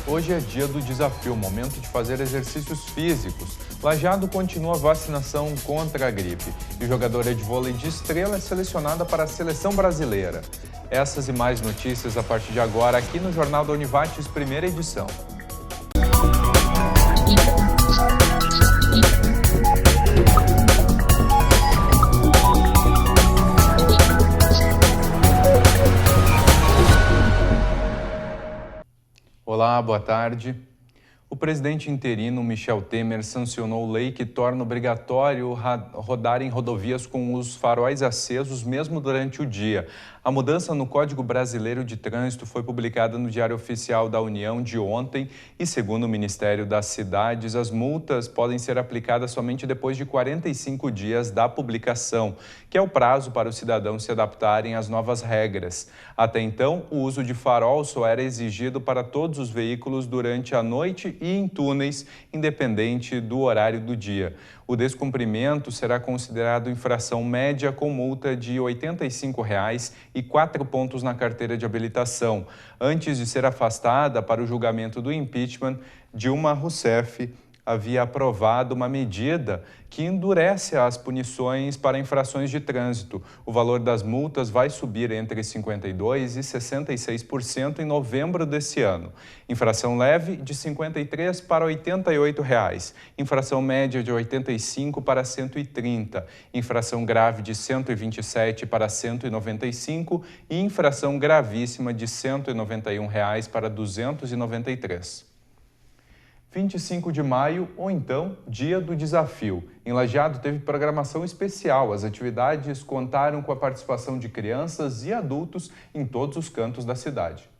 Hoje é dia do desafio, momento de fazer exercícios físicos. Lajeado continua a vacinação contra a gripe. E jogadora de vôlei de Estrela é selecionada para a seleção brasileira. Essas e mais notícias a partir de agora aqui no Jornal da Univates, primeira edição. Olá, boa tarde. O presidente interino Michel Temer sancionou lei que torna obrigatório rodar em rodovias com os faróis acesos mesmo durante o dia. A mudança no Código Brasileiro de Trânsito foi publicada no Diário Oficial da União de ontem e, segundo o Ministério das Cidades, as multas podem ser aplicadas somente depois de 45 dias da publicação, que é o prazo para os cidadãos se adaptarem às novas regras. Até então, o uso de farol só era exigido para todos os veículos durante a noite e em túneis, independente do horário do dia. O descumprimento será considerado infração média com multa de R$ 85,00 e 4 pontos na carteira de habilitação. Antes de ser afastada para o julgamento do impeachment, Dilma Rousseff havia aprovado uma medida que endurece as punições para infrações de trânsito. O valor das multas vai subir entre 52% e 66% em novembro desse ano. Infração leve, de R$ 53 para R$ 88,00. Infração média, de R$ 85 para R$ 130. Infração grave, de R$ 127 para R$ 195. E infração gravíssima, de R$ 191,00 para R$ 293. 25 de maio, ou então, Dia do Desafio. Em Lajeado teve programação especial. As atividades contaram com a participação de crianças e adultos em todos os cantos da cidade.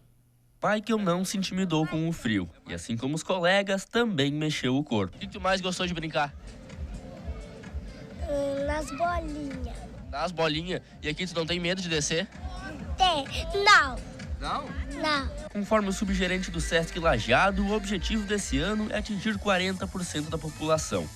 Michael não se intimidou com o frio e, assim como os colegas, também mexeu o corpo. O que tu mais gostou de brincar? Nas bolinhas. Nas bolinhas? E aqui tu não tem medo de descer? Tem. Não. Não? Não. Conforme o subgerente do Sesc Lajeado, o objetivo desse ano é atingir 40% da população.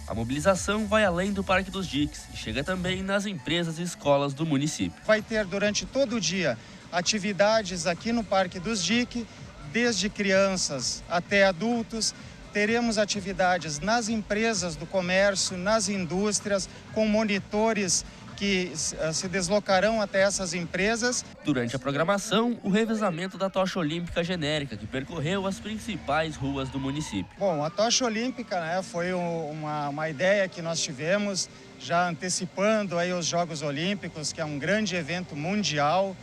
A mobilização vai além do Parque dos Diques e chega também nas empresas e escolas do município. Vai ter durante todo o dia atividades aqui no Parque dos Diques, desde crianças até adultos. Teremos atividades nas empresas do comércio, nas indústrias, com monitores que se deslocarão até essas empresas. Durante a programação, o revezamento da tocha olímpica genérica, que percorreu as principais ruas do município. Bom, a tocha olímpica, foi uma ideia que nós tivemos, já antecipando aí os Jogos Olímpicos, que é um grande evento mundial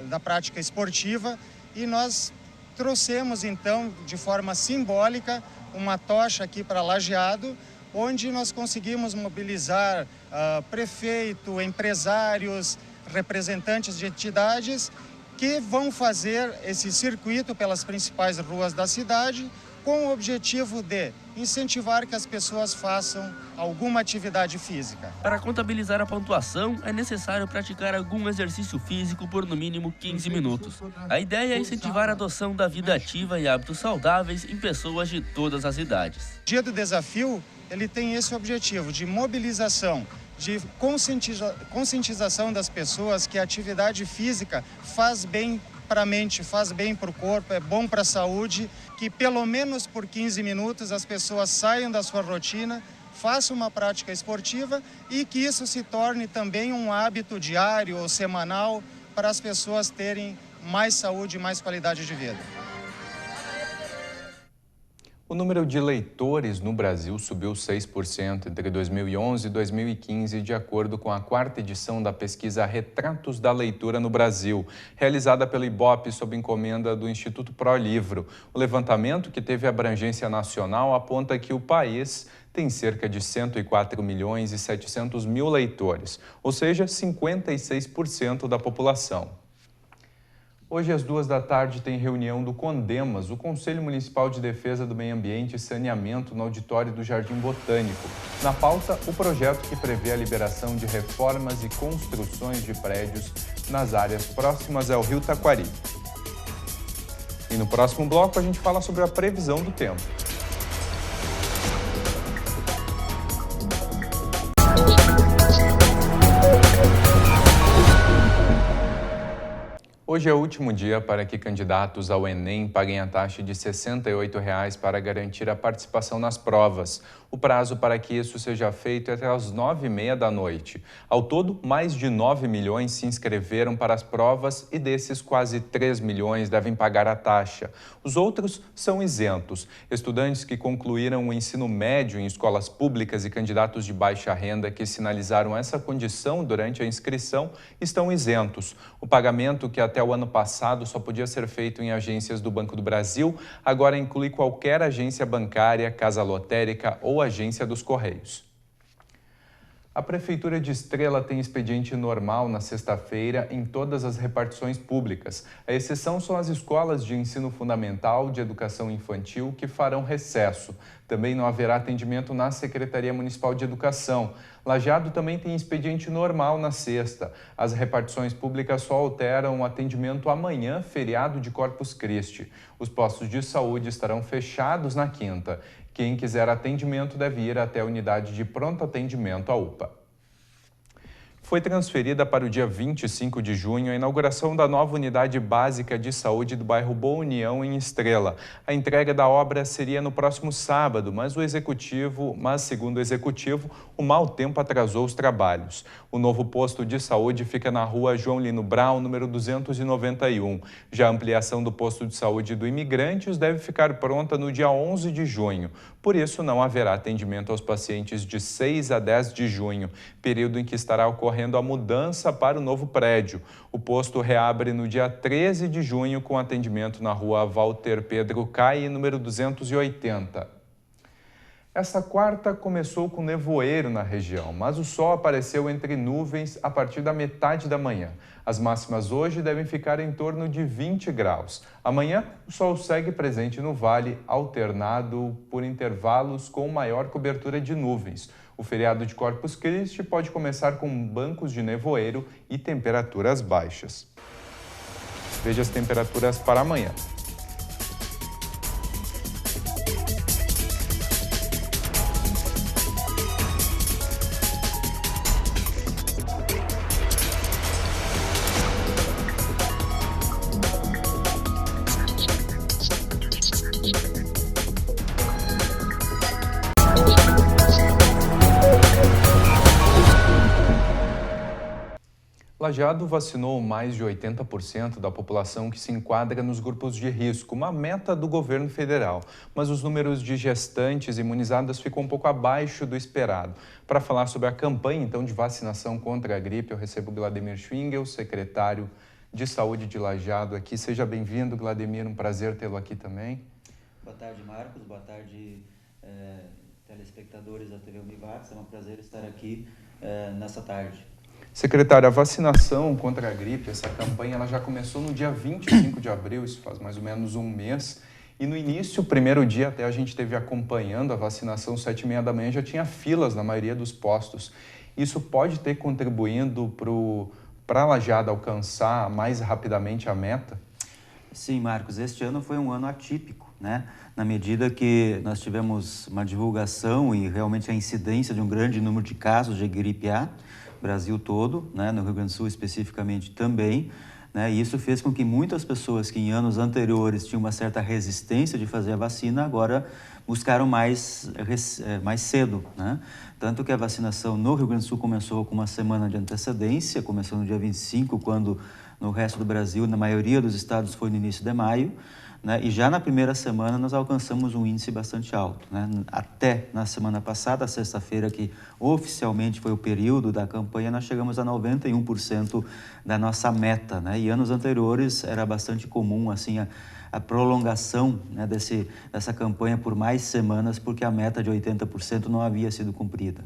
da prática esportiva, e nós trouxemos, então, de forma simbólica, uma tocha aqui para Lajeado, onde nós conseguimos mobilizar prefeito, empresários, representantes de entidades que vão fazer esse circuito pelas principais ruas da cidade com o objetivo de incentivar que as pessoas façam alguma atividade física. Para contabilizar a pontuação, é necessário praticar algum exercício físico por no mínimo 15 minutos. A ideia é incentivar a adoção da vida ativa e hábitos saudáveis em pessoas de todas as idades. O Dia do Desafio, ele tem esse objetivo de mobilização, de conscientização das pessoas que a atividade física faz bem para a mente, faz bem para o corpo, é bom para a saúde, que pelo menos por 15 minutos as pessoas saiam da sua rotina, façam uma prática esportiva e que isso se torne também um hábito diário ou semanal para as pessoas terem mais saúde e mais qualidade de vida. O número de leitores no Brasil subiu 6% entre 2011 e 2015, de acordo com a 4ª edição da pesquisa Retratos da Leitura no Brasil, realizada pelo Ibope sob encomenda do Instituto ProLivro. O levantamento, que teve abrangência nacional, aponta que o país tem cerca de 104 milhões e 700 mil leitores, ou seja, 56% da população. Hoje, às 14h, tem reunião do CONDEMAS, o Conselho Municipal de Defesa do Meio Ambiente e Saneamento, no auditório do Jardim Botânico. Na pauta, o projeto que prevê a liberação de reformas e construções de prédios nas áreas próximas ao Rio Taquari. E no próximo bloco, a gente fala sobre a previsão do tempo. Hoje é o último dia para que candidatos ao Enem paguem a taxa de R$ 68 para garantir a participação nas provas. O prazo para que isso seja feito é até às 9h30 da noite. Ao todo, mais de 9 milhões se inscreveram para as provas e desses quase 3 milhões devem pagar a taxa. Os outros são isentos. Estudantes que concluíram o ensino médio em escolas públicas e candidatos de baixa renda que sinalizaram essa condição durante a inscrição estão isentos. O pagamento, que até o ano passado só podia ser feito em agências do Banco do Brasil, agora inclui qualquer agência bancária, casa lotérica ou agência dos Correios. A Prefeitura de Estrela tem expediente normal na sexta-feira em todas as repartições públicas. A exceção são as escolas de ensino fundamental, de educação infantil, que farão recesso. Também não haverá atendimento na Secretaria Municipal de Educação. Lajeado também tem expediente normal na sexta. As repartições públicas só alteram o atendimento amanhã, feriado de Corpus Christi. Os postos de saúde estarão fechados na quinta. Quem quiser atendimento deve ir até a unidade de pronto atendimento, a UPA. Foi transferida para o dia 25 de junho a inauguração da nova unidade básica de saúde do bairro Boa União, em Estrela. A entrega da obra seria no próximo sábado, mas segundo o executivo, o mau tempo atrasou os trabalhos. O novo posto de saúde fica na rua João Lino Brau, número 291. Já a ampliação do posto de saúde do Imigrantes deve ficar pronta no dia 11 de junho. Por isso, não haverá atendimento aos pacientes de 6 a 10 de junho, período em que estará ocorrendo a mudança para o novo prédio. O posto reabre no dia 13 de junho com atendimento na rua Walter Pedro Caille, número 280. Essa quarta começou com nevoeiro na região, mas o sol apareceu entre nuvens a partir da metade da manhã. As máximas hoje devem ficar em torno de 20 graus. Amanhã, o sol segue presente no vale, alternado por intervalos com maior cobertura de nuvens. O feriado de Corpus Christi pode começar com bancos de nevoeiro e temperaturas baixas. Veja as temperaturas para amanhã. Lajeado vacinou mais de 80% da população que se enquadra nos grupos de risco, uma meta do governo federal. Mas os números de gestantes imunizadas ficam um pouco abaixo do esperado. Para falar sobre a campanha, então, de vacinação contra a gripe, eu recebo o Glademir Schwingel, secretário de Saúde de Lajeado aqui. Seja bem-vindo, Glademir, um prazer tê-lo aqui também. Boa tarde, Marcos. Boa tarde, telespectadores da TV Univax. É um prazer estar aqui nessa tarde. Secretário, a vacinação contra a gripe, essa campanha, ela já começou no dia 25 de abril, isso faz mais ou menos um mês. E no início, o primeiro dia, até a gente esteve acompanhando a vacinação, 7h30 da manhã, já tinha filas na maioria dos postos. Isso pode ter contribuído para a Lajeado alcançar mais rapidamente a meta? Sim, Marcos, este ano foi um ano atípico, né? Na medida que nós tivemos uma divulgação e realmente a incidência de um grande número de casos de gripe A, Brasil todo, né, no Rio Grande do Sul especificamente também, né, e isso fez com que muitas pessoas que em anos anteriores tinham uma certa resistência de fazer a vacina, agora buscaram mais cedo, né? Tanto que a vacinação no Rio Grande do Sul começou com uma semana de antecedência, começou no dia 25, quando no resto do Brasil, na maioria dos estados, foi no início de maio, né? E já na primeira semana nós alcançamos um índice bastante alto, né? Até na semana passada, sexta-feira, que oficialmente foi o período da campanha, nós chegamos a 91% da nossa meta, né? E anos anteriores era bastante comum assim a prolongação, né, dessa campanha por mais semanas, porque a meta de 80% não havia sido cumprida.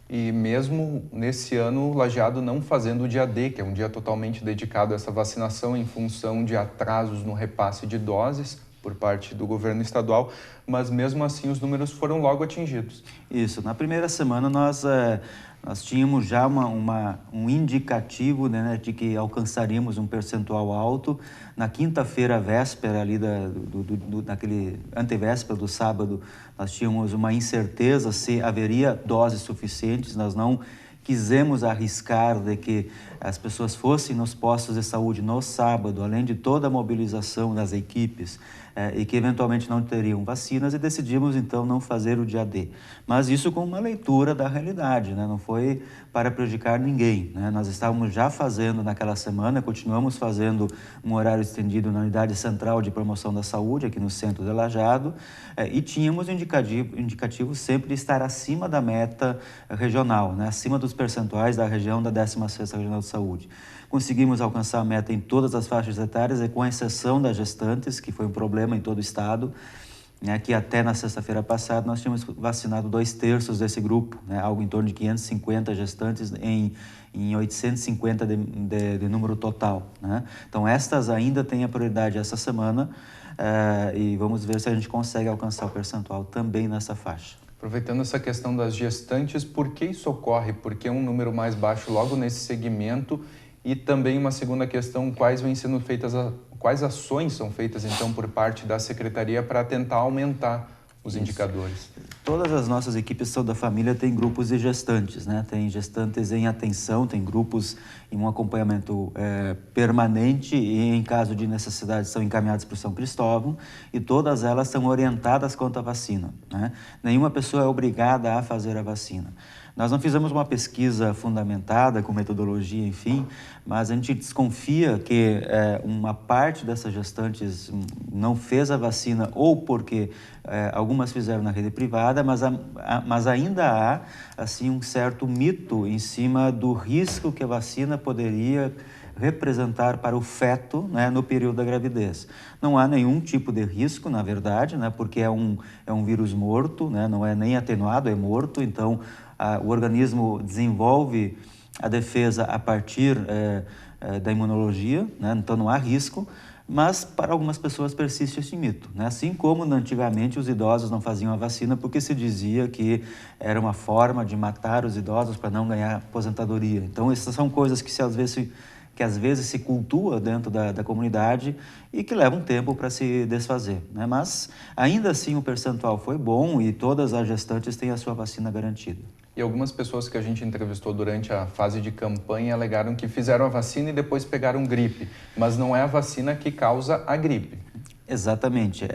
E mesmo nesse ano, o Lajeado não fazendo o dia D, que é um dia totalmente dedicado a essa vacinação em função de atrasos no repasse de doses por parte do governo estadual, mas mesmo assim os números foram logo atingidos. Isso, na primeira semana nós tínhamos já um indicativo, né, de que alcançaríamos um percentual alto. Na quinta-feira, véspera ali naquele antevéspera do sábado, nós tínhamos uma incerteza se haveria doses suficientes. Nós não quisemos arriscar de que as pessoas fossem nos postos de saúde no sábado, além de toda a mobilização das equipes, e que eventualmente não teriam vacinas, e decidimos então não fazer o dia D. Mas isso com uma leitura da realidade, né? Não foi para prejudicar ninguém, né? Nós estávamos já fazendo naquela semana, continuamos fazendo um horário estendido na unidade central de promoção da saúde, aqui no centro de Lajeado, e tínhamos o indicativo sempre estar acima da meta regional, né? Acima dos percentuais da região da 16ª Regional de Saúde. Conseguimos alcançar a meta em todas as faixas etárias, com exceção das gestantes, que foi um problema em todo o estado, né, que até na sexta-feira passada nós tínhamos vacinado 2/3 desse grupo, né, algo em torno de 550 gestantes em 850 de número total, né? Então, estas ainda têm a prioridade essa semana, e vamos ver se a gente consegue alcançar o percentual também nessa faixa. Aproveitando essa questão das gestantes, por que isso ocorre? Por que um número mais baixo logo nesse segmento? E também uma segunda questão, quais ações são feitas então por parte da Secretaria para tentar aumentar os indicadores? Todas as nossas equipes de saúde da família têm grupos de gestantes, né? Tem gestantes em atenção, tem grupos em um acompanhamento permanente e, em caso de necessidade, são encaminhados para o São Cristóvão, e todas elas são orientadas quanto à vacina, né? Nenhuma pessoa é obrigada a fazer a vacina. Nós não fizemos uma pesquisa fundamentada, com metodologia, enfim, mas a gente desconfia que uma parte dessas gestantes não fez a vacina, ou porque algumas fizeram na rede privada, mas ainda há assim, um certo mito em cima do risco que a vacina poderia representar para o feto, né, no período da gravidez. Não há nenhum tipo de risco, na verdade, né, porque é um vírus morto, né, não é nem atenuado, é morto, então o organismo desenvolve a defesa a partir da imunologia, né, então não há risco, mas para algumas pessoas persiste esse mito, né? Assim como antigamente os idosos não faziam a vacina porque se dizia que era uma forma de matar os idosos para não ganhar aposentadoria. Então essas são coisas que às vezes se cultua dentro da comunidade e que levam tempo para se desfazer, né? Mas ainda assim o percentual foi bom e todas as gestantes têm a sua vacina garantida. E algumas pessoas que a gente entrevistou durante a fase de campanha alegaram que fizeram a vacina e depois pegaram gripe, mas não é a vacina que causa a gripe. Exatamente.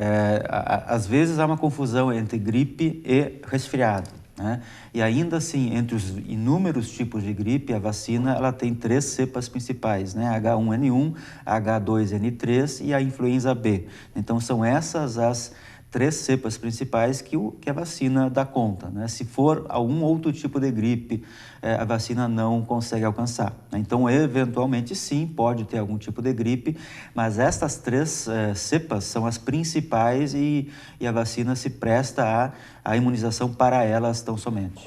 Às vezes há uma confusão entre gripe e resfriado, né? E ainda assim, entre os inúmeros tipos de gripe, a vacina ela tem 3 cepas principais, né? H1N1, H2N3 e a influenza B. Então são essas as 3 cepas principais que a vacina dá conta, né? Se for algum outro tipo de gripe, a vacina não consegue alcançar, né? Então, eventualmente, sim, pode ter algum tipo de gripe, mas estas 3 cepas são as principais e a vacina se presta à imunização para elas tão somente.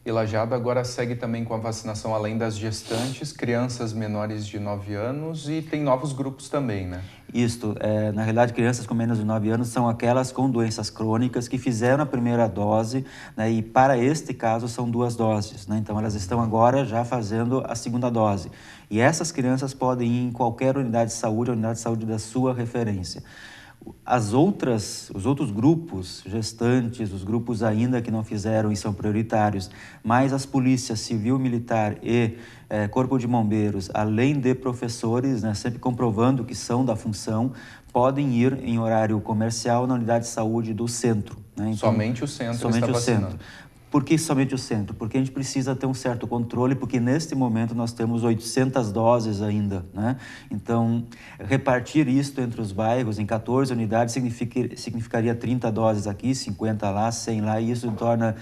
E Lajeado agora segue também com a vacinação além das gestantes, crianças menores de 9 anos e tem novos grupos também, né? Isto, na realidade, crianças com menos de 9 anos são aquelas com doenças crônicas que fizeram a primeira dose, né, e para este caso são 2 doses, né? Então elas estão agora já fazendo a segunda dose. E essas crianças podem ir em qualquer unidade de saúde, a unidade de saúde da sua referência. Os outros grupos gestantes, os grupos ainda que não fizeram e são prioritários, mais as polícias civil, militar e corpo de bombeiros, além de professores, né, sempre comprovando que são da função, podem ir em horário comercial na unidade de saúde do centro, né? Então, somente o centro está vacinando. Por que somente o centro? Porque a gente precisa ter um certo controle, porque neste momento nós temos 800 doses ainda, né? Então, repartir isto entre os bairros em 14 unidades significaria 30 doses aqui, 50 lá, 100 lá, e isso torna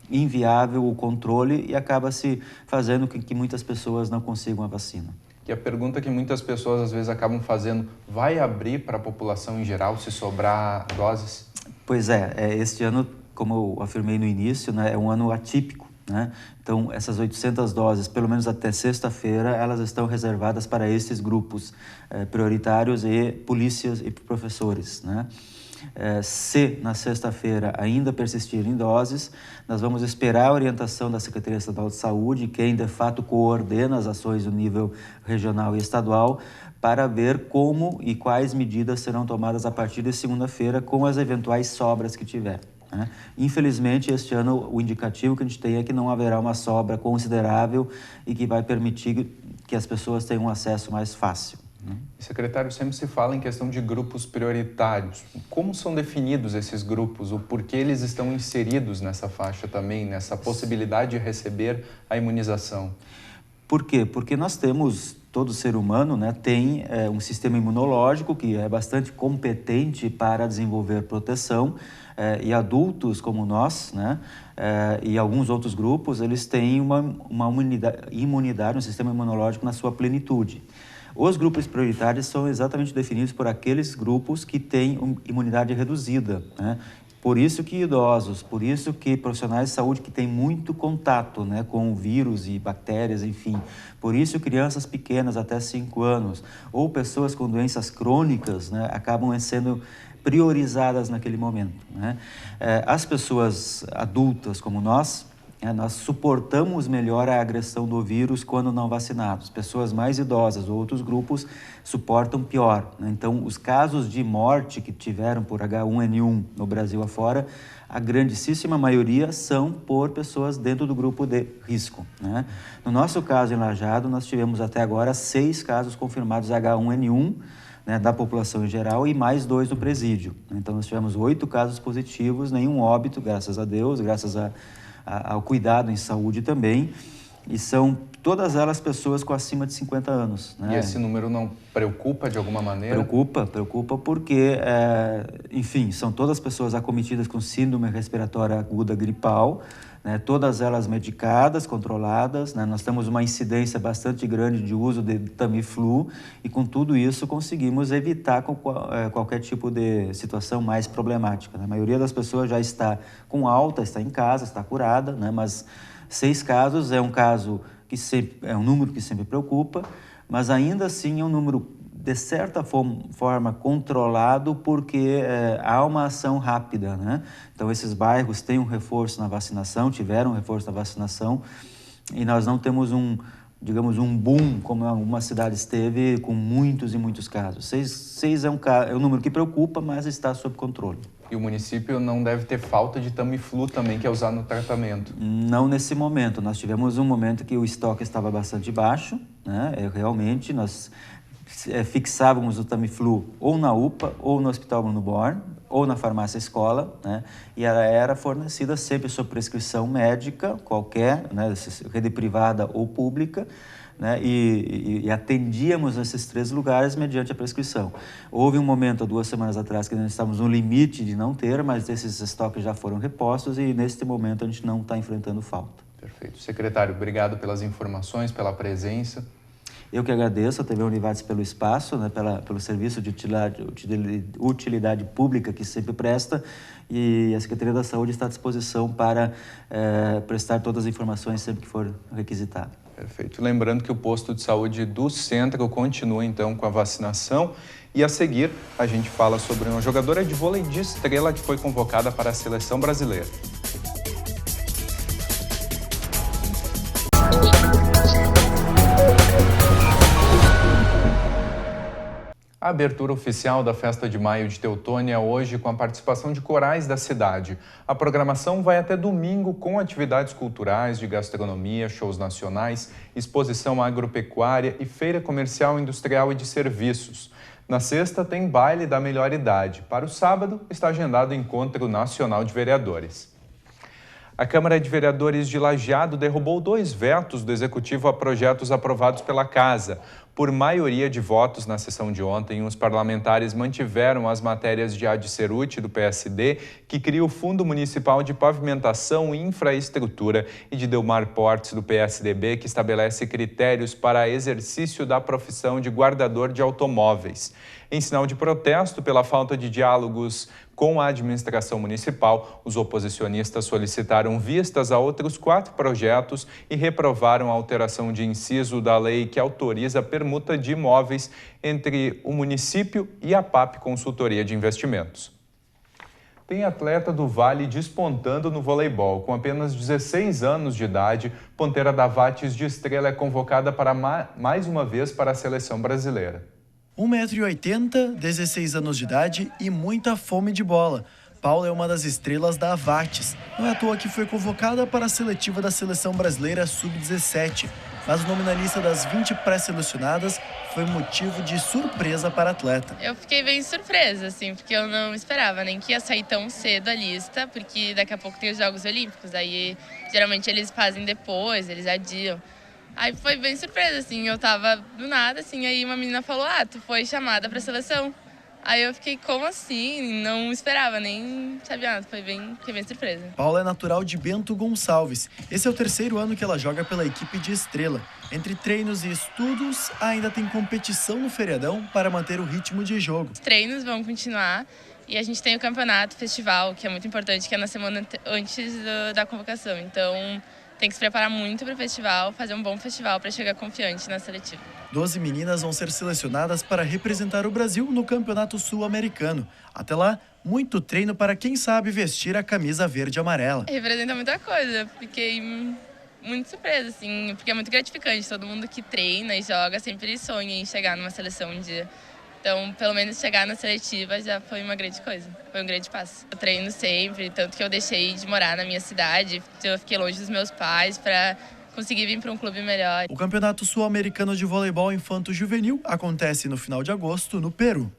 inviável o controle e acaba se fazendo com que muitas pessoas não consigam a vacina. E a pergunta que muitas pessoas às vezes acabam fazendo, vai abrir para a população em geral se sobrar doses? Pois este ano, como eu afirmei no início, né, é um ano atípico, né? Então, essas 800 doses, pelo menos até sexta-feira, elas estão reservadas para esses grupos prioritários e polícias e professores, né? Se na sexta-feira ainda persistirem doses, nós vamos esperar a orientação da Secretaria Estadual de Saúde, quem de fato coordena as ações no nível regional e estadual, para ver como e quais medidas serão tomadas a partir de segunda-feira com as eventuais sobras que tiver. né? Infelizmente, este ano, o indicativo que a gente tem é que não haverá uma sobra considerável e que vai permitir que as pessoas tenham um acesso mais fácil. Secretário, sempre se fala em questão de grupos prioritários. Como são definidos esses grupos? O porquê eles estão inseridos nessa faixa também, nessa possibilidade de receber a imunização? Por quê? Porque nós temos, todo ser humano, né, tem um sistema imunológico que é bastante competente para desenvolver proteção, e adultos como nós, né, e alguns outros grupos, eles têm uma imunidade, um sistema imunológico na sua plenitude. Os grupos prioritários são exatamente definidos por aqueles grupos que têm imunidade reduzida, né? Por isso que idosos, por isso que profissionais de saúde que têm muito contato, né, com vírus e bactérias, enfim. Por isso crianças pequenas até 5 anos ou pessoas com doenças crônicas, né, acabam sendo priorizadas naquele momento, né? As pessoas adultas como nós suportamos melhor a agressão do vírus quando não vacinados. Pessoas mais idosas ou outros grupos suportam pior, né? Então, os casos de morte que tiveram por H1N1 no Brasil afora, a grandíssima maioria são por pessoas dentro do grupo de risco, né? No nosso caso em Lajeado, nós tivemos até agora 6 casos confirmados H1N1, né, da população em geral e mais 2 no presídio. Então, nós tivemos 8 casos positivos, nenhum óbito, graças a Deus, graças ao cuidado em saúde também, e são todas elas pessoas com acima de 50 anos. Né? E esse número não preocupa de alguma maneira? Preocupa porque, enfim, são todas pessoas acometidas com síndrome respiratória aguda gripal, né? Todas elas medicadas, controladas, né? Nós temos uma incidência bastante grande de uso de Tamiflu e com tudo isso conseguimos evitar qualquer tipo de situação mais problemática, né? A maioria das pessoas já está com alta, está em casa, está curada, né? Mas 6 casos é um caso que é um número que sempre preocupa, mas ainda assim é um número de certa forma controlado porque há uma ação rápida, né? Então esses bairros têm um reforço na vacinação, tiveram um reforço na vacinação e nós não temos digamos, um boom como algumas cidades teve com muitos e muitos casos. 6 é um número que preocupa, mas está sob controle. E o município não deve ter falta de Tamiflu também, que é usado no tratamento? Não nesse momento. Nós tivemos um momento que o estoque estava bastante baixo, né? Realmente, nós fixávamos o Tamiflu ou na UPA, ou no Hospital Bruno Born, ou na farmácia escola, né? E ela era fornecida sempre sob prescrição médica, qualquer, né? Rede privada ou pública, né? E atendíamos nesses 3 lugares mediante a prescrição. Houve um momento, há 2 semanas atrás, que nós estávamos no limite de não ter, mas esses estoques já foram repostos e neste momento a gente não está enfrentando falta. Perfeito. Secretário, obrigado pelas informações, pela presença. Eu que agradeço a TV Univates pelo espaço, né, pelo serviço de utilidade pública que sempre presta, e a Secretaria da Saúde está à disposição para prestar todas as informações sempre que for requisitado. Perfeito. Lembrando que o posto de saúde do centro continua então com a vacinação e a seguir a gente fala sobre uma jogadora de vôlei de estrela que foi convocada para a seleção brasileira. A abertura oficial da Festa de Maio de Teutônia é hoje com a participação de corais da cidade. A programação vai até domingo com atividades culturais, de gastronomia, shows nacionais, exposição agropecuária e feira comercial, industrial e de serviços. Na sexta tem baile da melhor idade. Para o sábado está agendado o Encontro Nacional de Vereadores. A Câmara de Vereadores de Lajeado derrubou 2 vetos do Executivo a projetos aprovados pela Casa. Por maioria de votos na sessão de ontem, os parlamentares mantiveram as matérias de Adi Cerutti, do PSD, que cria o Fundo Municipal de Pavimentação e Infraestrutura, e de Delmar Portes, do PSDB, que estabelece critérios para exercício da profissão de guardador de automóveis. Em sinal de protesto pela falta de diálogos com a administração municipal, os oposicionistas solicitaram vistas a outros 4 projetos e reprovaram a alteração de inciso da lei que autoriza a permuta de imóveis entre o município e a PAP Consultoria de Investimentos. Tem atleta do Vale despontando no voleibol. Com apenas 16 anos de idade, Ponteira da Vates de Estrela é convocada para mais uma vez para a seleção brasileira. 1,80 m, 16 anos de idade e muita fome de bola. Paula é uma das estrelas da Avates. Não é à toa que foi convocada para a seletiva da Seleção Brasileira Sub-17. Mas o nome na lista das 20 pré-selecionadas foi motivo de surpresa para a atleta. Eu fiquei bem surpresa, assim, porque eu não esperava nem que ia sair tão cedo a lista, porque daqui a pouco tem os Jogos Olímpicos, aí geralmente eles fazem depois, eles adiam. Aí foi bem surpresa, assim, eu tava do nada, assim, aí uma menina falou, tu foi chamada para a seleção. Aí eu fiquei, como assim? Não esperava, nem sabia nada, fiquei bem surpresa. Paula é natural de Bento Gonçalves. Esse é o 3º ano que ela joga pela equipe de Estrela. Entre treinos e estudos, ainda tem competição no feriadão para manter o ritmo de jogo. Os treinos vão continuar e a gente tem o campeonato, festival, que é muito importante, que é na semana antes da convocação. Então tem que se preparar muito para o festival, fazer um bom festival para chegar confiante na seletiva. 12 meninas vão ser selecionadas para representar o Brasil no Campeonato Sul-Americano. Até lá, muito treino para quem sabe vestir a camisa verde e amarela. Representa muita coisa, fiquei muito surpresa, assim, porque é muito gratificante. Todo mundo que treina e joga sempre sonha em chegar numa seleção um dia. Então, pelo menos chegar na seletiva já foi uma grande coisa, foi um grande passo. Eu treino sempre, tanto que eu deixei de morar na minha cidade, eu fiquei longe dos meus pais para conseguir vir para um clube melhor. O Campeonato Sul-Americano de Voleibol Infanto-Juvenil acontece no final de agosto, no Peru.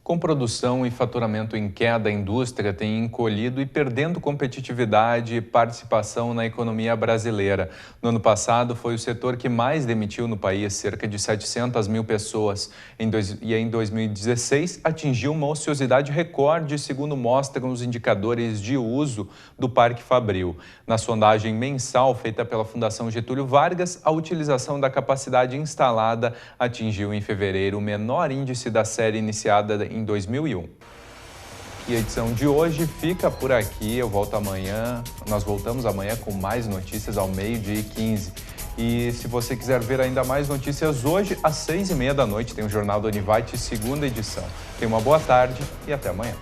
Com produção e faturamento em queda, a indústria tem encolhido e perdendo competitividade e participação na economia brasileira. No ano passado, foi o setor que mais demitiu no país, cerca de 700 mil pessoas. Em 2016, atingiu uma ociosidade recorde, segundo mostram os indicadores de uso do Parque Fabril. Na sondagem mensal feita pela Fundação Getúlio Vargas, a utilização da capacidade instalada atingiu em fevereiro o menor índice da série iniciada em 2001. E a edição de hoje fica por aqui. Eu volto amanhã. Nós voltamos amanhã com mais notícias ao 12h15. E se você quiser ver ainda mais notícias hoje, às 6h30 da noite, tem o Jornal do Univite, segunda edição. Tenha uma boa tarde e até amanhã.